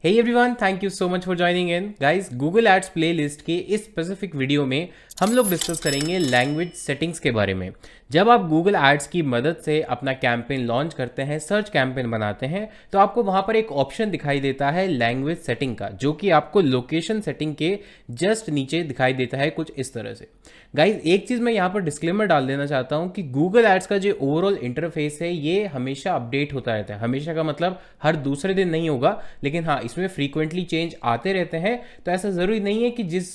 Hey everyone, thank you so much for joining in guys. Google ads playlist के इस specific video में हम लोग डिस्कस करेंगे लैंग्वेज सेटिंग्स के बारे में। जब आप गूगल एड्स की मदद से अपना कैंपेन लॉन्च करते हैं, सर्च कैंपेन बनाते हैं, तो आपको वहां पर एक ऑप्शन दिखाई देता है लैंग्वेज सेटिंग का, जो कि आपको लोकेशन सेटिंग के जस्ट नीचे दिखाई देता है कुछ इस तरह से। गाइज, एक चीज़ मैं यहाँ पर डिस्क्लेमर डाल देना चाहता हूँ कि गूगल एड्स का जो ओवरऑल इंटरफेस है ये हमेशा अपडेट होता रहता है। हमेशा का मतलब हर दूसरे दिन नहीं होगा, लेकिन हाँ, इसमें फ्रीक्वेंटली चेंज आते रहते हैं। तो ऐसा ज़रूरी नहीं है कि जिस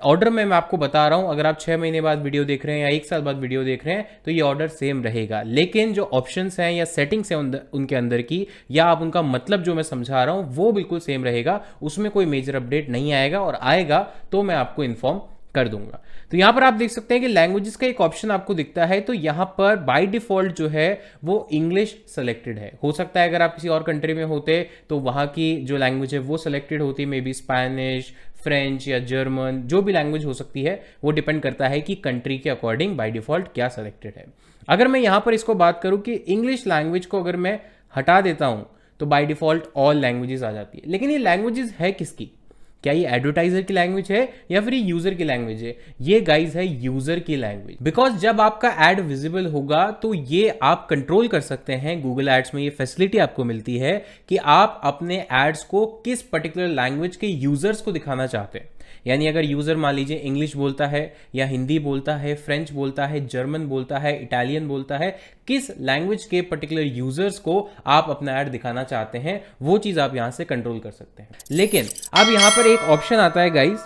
ऑर्डर में मैं आपको बता रहा हूं, अगर आप 6 महीने बाद वीडियो देख रहे हैं या 1 साल बाद वीडियो देख रहे हैं तो ये ऑर्डर सेम रहेगा। लेकिन जो ऑप्शंस हैं या सेटिंग्स हैं उनके अंदर की, या आप उनका मतलब जो मैं समझा रहा हूं वो बिल्कुल सेम रहेगा। उसमें कोई मेजर अपडेट नहीं आएगा, और आएगा तो मैं आपको इन्फॉर्म कर दूंगा। तो यहां पर आप देख सकते हैं कि लैंग्वेजेस का एक ऑप्शन आपको दिखता है। तो यहां पर बाय डिफॉल्ट जो है वो इंग्लिश सेलेक्टेड है। हो सकता है अगर आप किसी और कंट्री में होते तो वहां की जो लैंग्वेज है वो सेलेक्टेड होती, मे बी स्पेनिश, फ्रेंच या जर्मन, जो भी लैंग्वेज हो सकती है। वो डिपेंड करता है कि कंट्री के अकॉर्डिंग बाय डिफॉल्ट क्या सेलेक्टेड है। अगर मैं यहां पर इसको बात करूं कि इंग्लिश लैंग्वेज को अगर मैं हटा देता हूं तो बाय डिफॉल्ट ऑल लैंग्वेजेस आ जाती है। लेकिन ये लैंग्वेजेस है किसकी? क्या ये एडवर्टाइजर की लैंग्वेज है या फिर ये यूजर की लैंग्वेज है? ये गाइज है यूजर की लैंग्वेज। बिकॉज जब आपका एड विजिबल होगा तो ये आप कंट्रोल कर सकते हैं। गूगल एड्स में ये फैसिलिटी आपको मिलती है कि आप अपने एड्स को किस पर्टिकुलर लैंग्वेज के यूजर्स को दिखाना चाहते हैं। यानी अगर यूजर मान लीजिए इंग्लिश बोलता है या हिंदी बोलता है, फ्रेंच बोलता है, जर्मन बोलता है, इटालियन बोलता है, किस लैंग्वेज के पर्टिकुलर यूजर्स को आप अपना ऐड दिखाना चाहते हैं, वो चीज आप यहां से कंट्रोल कर सकते हैं। लेकिन अब यहां पर एक ऑप्शन आता है गाइज,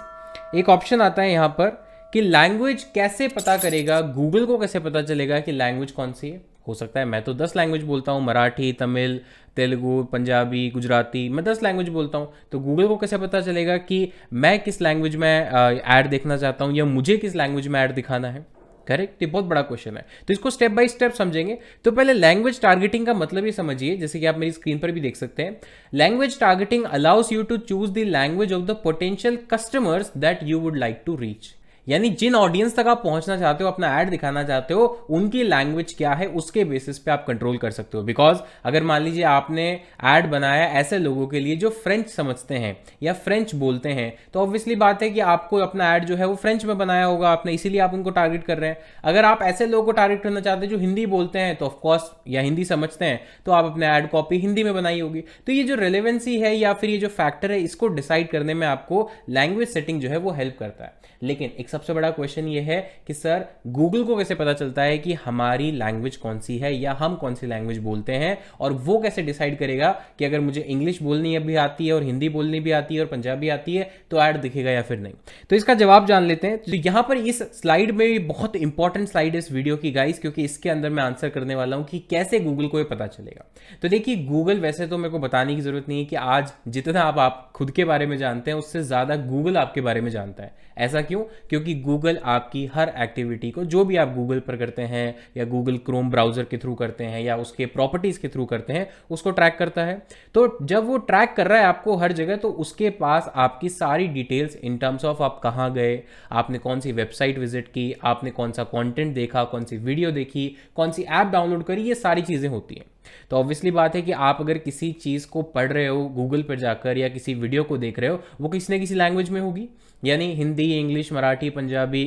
एक ऑप्शन आता है यहां पर कि लैंग्वेज कैसे पता करेगा, गूगल को कैसे पता चलेगा कि लैंग्वेज कौन सी है। हो सकता है मैं तो 10 लैंग्वेज बोलता हूँ, मराठी, तमिल, तेलुगु, पंजाबी, गुजराती, मैं 10 लैंग्वेज बोलता हूँ। तो गूगल को कैसे पता चलेगा कि मैं किस लैंग्वेज में ऐड देखना चाहता हूँ या मुझे किस लैंग्वेज में ऐड दिखाना है? करेक्ट, ये बहुत बड़ा क्वेश्चन है। तो इसको स्टेप बाय स्टेप समझेंगे। तो पहले लैंग्वेज टारगेटिंग का मतलब ये समझिए, जैसे कि आप मेरी स्क्रीन पर भी देख सकते हैं। Language targeting allows you to choose the language of the potential customers that you would like to reach. यानी जिन ऑडियंस तक आप पहुंचना चाहते हो, अपना ऐड दिखाना चाहते हो, उनकी लैंग्वेज क्या है उसके बेसिस पे आप कंट्रोल कर सकते हो। बिकॉज अगर मान लीजिए आपने ऐड बनाया ऐसे लोगों के लिए जो फ्रेंच समझते हैं या फ्रेंच बोलते हैं, तो ऑब्वियसली बात है कि आपको अपना ऐड जो है वो फ्रेंच में बनाया होगा आपने, इसीलिए आप उनको टारगेट कर रहे हैं। अगर आप ऐसे लोगों को टारगेट करना चाहते हैं जो हिंदी बोलते हैं, तो ऑफकोर्स या हिंदी समझते हैं, तो आप अपने ऐड कॉपी हिंदी में बनाई होगी। तो ये जो रेलेवेंसी है या फिर ये जो फैक्टर है, इसको डिसाइड करने में आपको लैंग्वेज सेटिंग जो है वो हेल्प करता है। लेकिन एक सबसे बड़ा क्वेश्चन ये है कि सर, गूगल को कैसे पता चलता है कि हमारी लैंग्वेज कौन सी है या हम कौन सी लैंग्वेज बोलते हैं, और वो कैसे डिसाइड करेगा कि अगर मुझे इंग्लिश बोलनी भी आती है और हिंदी बोलनी भी आती है और पंजाबी आती है तो ऐड दिखेगा या फिर नहीं? तो इसका जवाब जान लेते हैं। तो यहां पर इस स्लाइड में बहुत इंपॉर्टेंट स्लाइड है इस वीडियो की गाइस, क्योंकि इसके अंदर मैं आंसर करने वाला हूं कि कैसे गूगल को ये पता चलेगा। तो देखिए, गूगल, वैसे तो मेरे को बताने की जरूरत नहीं है कि आज जितना आप खुद के बारे में जानते हैं उससे ज्यादा गूगल आपके बारे में जानता है। ऐसा क्यों? क्योंकि गूगल आपकी हर एक्टिविटी को, जो भी आप गूगल पर करते हैं या गूगल क्रोम ब्राउजर के थ्रू करते हैं या उसके प्रॉपर्टीज के थ्रू करते हैं, उसको ट्रैक करता है। तो जब वो ट्रैक कर रहा है आपको हर जगह, तो उसके पास आपकी सारी डिटेल्स इन टर्म्स ऑफ आप कहाँ गए, आपने कौन सी वेबसाइट विजिट की, आपने कौन सा कंटेंट देखा, कौन सी वीडियो देखी, कौन सी ऐप डाउनलोड करी, ये सारी चीज़ें होती हैं। तो ऑब्वियसली बात है कि आप अगर किसी चीज़ को पढ़ रहे हो गूगल पर जाकर या किसी वीडियो को देख रहे हो, वो किसी न किसी लैंग्वेज में होगी। यानी Hindi, English, Marathi, Punjabi,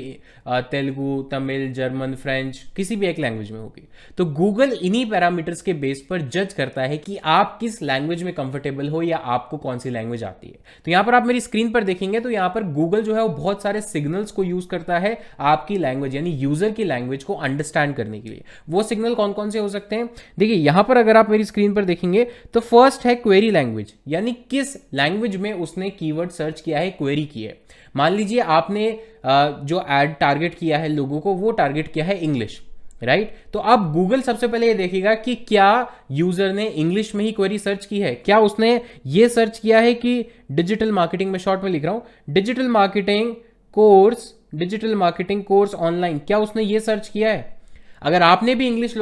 Telugu, Tamil, German, French, किसी भी एक लैंग्वेज में होगी। तो गूगल इन्हीं पैरामीटर्स के बेस पर जज करता है कि आप किस लैंग्वेज में कंफर्टेबल हो या आपको कौन सी लैंग्वेज आती है। तो यहां पर आप मेरी स्क्रीन पर देखेंगे तो यहां पर गूगल जो है वो बहुत सारे सिग्नल्स को यूज करता है आपकी लैंग्वेज यानी यूजर की लैंग्वेज को अंडरस्टैंड करने के लिए। वो सिग्नल कौन कौन से हो सकते हैं? देखिए, यहां पर अगर आप मेरी स्क्रीन पर देखेंगे तो फर्स्ट है क्वेरी लैंग्वेज, यानी किस लैंग्वेज में उसने कीवर्ड सर्च किया है, क्वेरी की है। मान लीजिए आपने जो एड टारगेट किया है लोगों को, वो टारगेट किया है इंग्लिश, राइट? तो अब गूगल सबसे पहले ये देखेगा कि क्या यूजर ने इंग्लिश में ही क्वेरी सर्च की है, क्या उसने ये सर्च किया है कि डिजिटल मार्केटिंग, में शॉर्ट में लिख रहा हूं, डिजिटल मार्केटिंग कोर्स ऑनलाइन, क्या उसने ये सर्च किया है? अगर आपने भी इंग्लिश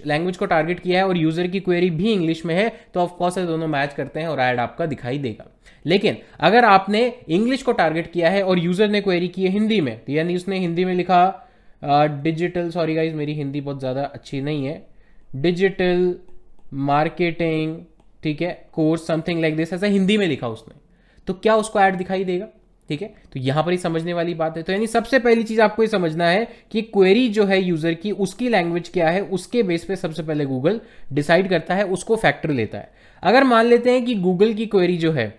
लैंग्वेज को टारगेट किया है और यूजर की क्वेरी भी इंग्लिश में है, तो ऑफकोर्स दोनों मैच करते हैं और ऐड आपका दिखाई देगा। लेकिन अगर आपने इंग्लिश को टारगेट किया है और यूजर ने क्वेरी की है हिंदी में, तो यानी उसने हिंदी में लिखा डिजिटल, सॉरी गाइज मेरी हिंदी बहुत ज़्यादा अच्छी नहीं है, डिजिटल मार्केटिंग ठीक है, कोर्स समथिंग लाइक दिस, ऐसा हिंदी में लिखा उसने, तो क्या उसको ऐड दिखाई देगा? ठीक है, तो यहां पर ही समझने वाली बात है। तो यानी सबसे पहली चीज आपको ये समझना है कि क्वेरी जो है यूजर की, उसकी लैंग्वेज क्या है, उसके बेस पे सबसे पहले गूगल डिसाइड करता है, उसको फैक्टर लेता है। अगर मान लेते हैं कि गूगल की क्वेरी जो है,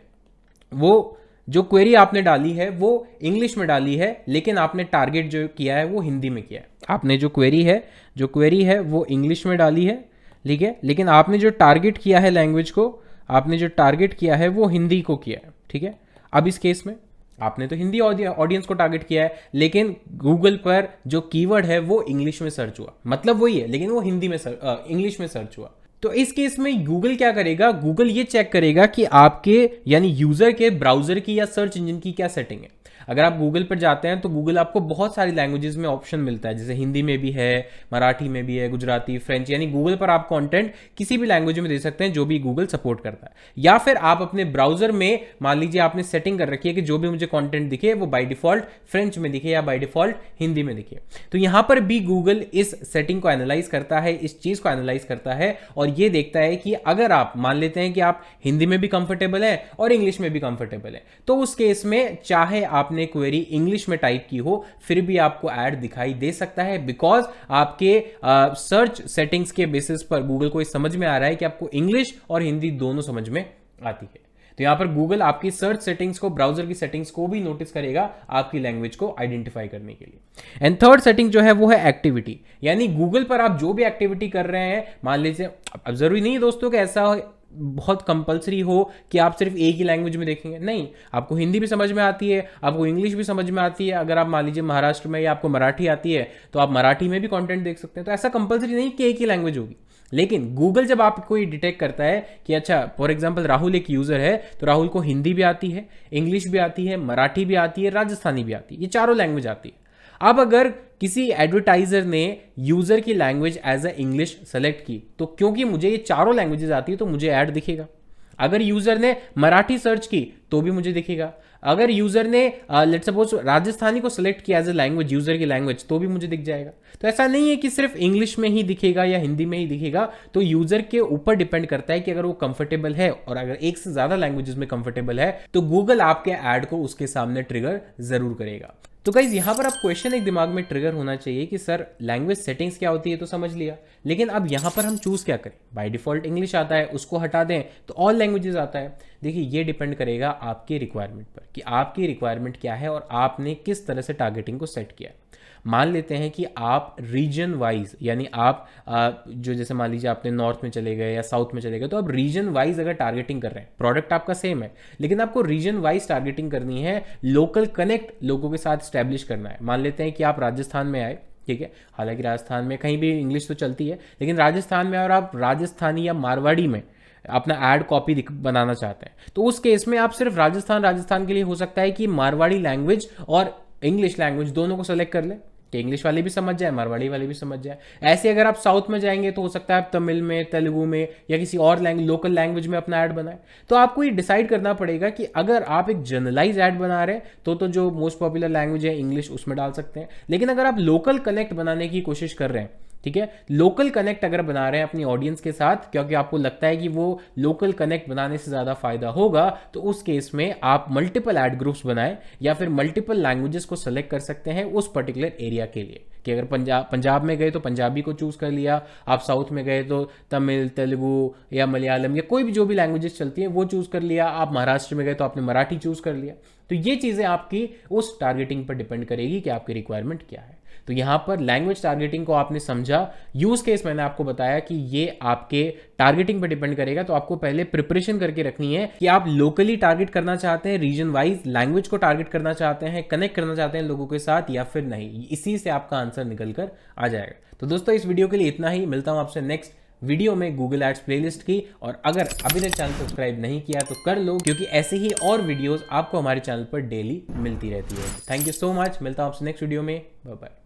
वो जो क्वेरी आपने डाली है वो इंग्लिश में डाली है, लेकिन आपने टारगेट जो किया है वो हिंदी में किया है। आपने जो क्वेरी है वो इंग्लिश में डाली है, ठीक है, लेकिन आपने जो टारगेट किया है लैंग्वेज को, आपने जो टारगेट किया है वो हिंदी को किया है। ठीक है, अब इस केस में आपने तो हिंदी ऑडियंस को टारगेट किया है, लेकिन गूगल पर जो कीवर्ड है वो इंग्लिश में सर्च हुआ, मतलब वही है लेकिन वो हिंदी में इंग्लिश में सर्च हुआ। तो इस केस में गूगल क्या करेगा, गूगल ये चेक करेगा कि आपके यानी यूजर के ब्राउजर की या सर्च इंजन की क्या सेटिंग है। अगर आप गूगल पर जाते हैं तो गूगल आपको बहुत सारी लैंग्वेजेस में ऑप्शन मिलता है, जैसे हिंदी में भी है, मराठी में भी है, गुजराती, फ्रेंच, यानी गूगल पर आप कंटेंट किसी भी लैंग्वेज में दे सकते हैं जो भी गूगल सपोर्ट करता है। या फिर आप अपने ब्राउजर में मान लीजिए आपने सेटिंग कर रखी है कि जो भी मुझे कंटेंट दिखे वो बाय डिफॉल्ट फ्रेंच में दिखे या बाय डिफॉल्ट हिंदी में दिखे। तो यहां पर भी गूगल इस सेटिंग को एनालाइज करता है, इस चीज को एनालाइज करता है और ये देखता है कि अगर आप मान लेते हैं कि आप हिंदी में भी कंफर्टेबल है और इंग्लिश में भी कंफर्टेबल है, तो उस केस में चाहे आपने क्वेरी इंग्लिश में टाइप की हो फिर भी आपको ऐड दिखाई दे सकता है, बिकॉज आपके सर्च सेटिंग्स के बेसिस पर गूगल को समझ में आ रहा है कि आपको इंग्लिश और हिंदी दोनों समझ में आती है। तो यहां पर गूगल आपकी सर्च सेटिंग्स को, ब्राउजर की सेटिंग्स को भी नोटिस करेगा आपकी लैंग्वेज को आइडेंटिफाई करने के लिए। एंड थर्ड सेटिंग जो है वो है एक्टिविटी, यानी गूगल पर आप जो भी एक्टिविटी कर रहे हैं, मान लीजिए अब जरूरी नहीं है दोस्तों कि ऐसा बहुत कंपलसरी हो कि आप सिर्फ एक ही लैंग्वेज में देखेंगे, नहीं, आपको हिंदी भी समझ में आती है, आपको इंग्लिश भी समझ में आती है। अगर आप मान लीजिए महाराष्ट्र में या आपको मराठी आती है तो आप मराठी में भी कंटेंट देख सकते हैं। तो ऐसा कंपलसरी नहीं कि एक ही लैंग्वेज होगी, लेकिन गूगल जब आपको ये डिटेक्ट करता है कि अच्छा फॉर एग्जांपल राहुल एक यूजर है, तो राहुल को हिंदी भी आती है, इंग्लिश भी आती है, मराठी भी आती है, राजस्थानी भी आती है, ये चारों लैंग्वेज आती है। अब अगर किसी एडवर्टाइजर ने यूजर की language as a English select की, तो क्योंकि मुझे ये चारों लैंग्वेजेस आती है तो मुझे ऐड दिखेगा। अगर यूजर ने मराठी सर्च की तो भी मुझे दिखेगा। अगर यूजर ने लेट्स सपोज राजस्थानी को सिलेक्ट किया एज ए लैंग्वेज, यूजर की लैंग्वेज, तो भी मुझे दिख जाएगा। तो ऐसा नहीं है कि सिर्फ इंग्लिश में ही दिखेगा या हिंदी में ही दिखेगा, तो यूजर के ऊपर डिपेंड करता है कि अगर वो कंफर्टेबल है और अगर एक से ज्यादा लैंग्वेजेस में कंफर्टेबल है तो गूगल आपके ऐड को उसके सामने ट्रिगर जरूर करेगा। तो गाइज यहां पर आप क्वेश्चन एक दिमाग में ट्रिगर होना चाहिए कि सर लैंग्वेज सेटिंग्स क्या होती है तो समझ लिया, लेकिन अब यहां पर हम चूज क्या करें? बाय डिफॉल्ट इंग्लिश आता है, उसको हटा दें तो ऑल लैंग्वेजेस आता है। देखिए ये डिपेंड करेगा आपकी रिक्वायरमेंट पर कि आपकी रिक्वायरमेंट क्या है और आपने किस तरह से टारगेटिंग को सेट किया है। मान लेते हैं कि आप रीजन वाइज, यानी आप जो जैसे मान लीजिए आपने नॉर्थ में चले गए या साउथ में चले गए, तो आप रीजन वाइज अगर टारगेटिंग कर रहे हैं, प्रोडक्ट आपका सेम है लेकिन आपको रीजन वाइज टारगेटिंग करनी है, लोकल कनेक्ट लोगों के साथ स्टैब्लिश करना है। मान लेते हैं कि आप राजस्थान में आए, ठीक है, हालांकि राजस्थान में कहीं भी इंग्लिश तो चलती है, लेकिन राजस्थान में और आप राजस्थानी या मारवाड़ी में अपना ऐड कॉपी बनाना चाहते हैं, तो उस केस में आप सिर्फ राजस्थान के लिए हो सकता है कि मारवाड़ी लैंग्वेज और इंग्लिश लैंग्वेज दोनों को सेलेक्ट कर लें कि इंग्लिश वाले भी समझ जाए, मारवाड़ी वाले भी समझ जाए। ऐसे अगर आप साउथ में जाएंगे तो हो सकता है आप तमिल में, तेलुगु में या किसी और लोकल लैंग्वेज में अपना ऐड बनाए। तो आपको ये डिसाइड करना पड़ेगा कि अगर आप एक जनरलाइज ऐड बना रहे हैं तो जो मोस्ट पॉपुलर लैंग्वेज है इंग्लिश, उसमें डाल सकते हैं। लेकिन अगर आप लोकल कनेक्ट बनाने की कोशिश कर रहे हैं, ठीक है, लोकल कनेक्ट अगर बना रहे हैं अपनी ऑडियंस के साथ, क्योंकि आपको लगता है कि वो लोकल कनेक्ट बनाने से ज्यादा फायदा होगा, तो उस केस में आप मल्टीपल ऐड ग्रुप्स बनाएं या फिर मल्टीपल लैंग्वेजेस को सेलेक्ट कर सकते हैं उस पर्टिकुलर एरिया के लिए। कि अगर पंजाब में गए तो पंजाबी को चूज कर लिया, आप साउथ में गए तो तमिल, तेलुगु या मलयालम या कोई भी जो भी लैंग्वेजेस चलती है वो चूज कर लिया, आप महाराष्ट्र में गए तो आपने मराठी चूज कर लिया। तो ये चीजें आपकी उस टारगेटिंग पर डिपेंड करेगी कि आपकी रिक्वायरमेंट क्या है। तो यहां पर लैंग्वेज टारगेटिंग को आपने समझा, यूज केस मैंने आपको बताया कि ये आपके टारगेटिंग पर डिपेंड करेगा। तो आपको पहले प्रिपरेशन करके रखनी है कि आप लोकली टारगेट करना चाहते हैं, रीजन वाइज लैंग्वेज को टारगेट करना चाहते हैं, कनेक्ट करना चाहते हैं लोगों के साथ, या फिर नहीं। इसी से आपका आंसर निकल कर आ जाएगा। तो दोस्तों इस वीडियो के लिए इतना ही, मिलता हूं आपसे नेक्स्ट वीडियो में गूगल एड्स प्लेलिस्ट की। और अगर अभी तक चैनल सब्सक्राइब नहीं किया तो कर लो, क्योंकि ऐसे ही और वीडियोस आपको हमारे चैनल पर डेली मिलती रहती है। थैंक यू सो मच, मिलता हूं आपसे नेक्स्ट वीडियो में, बाय बाय।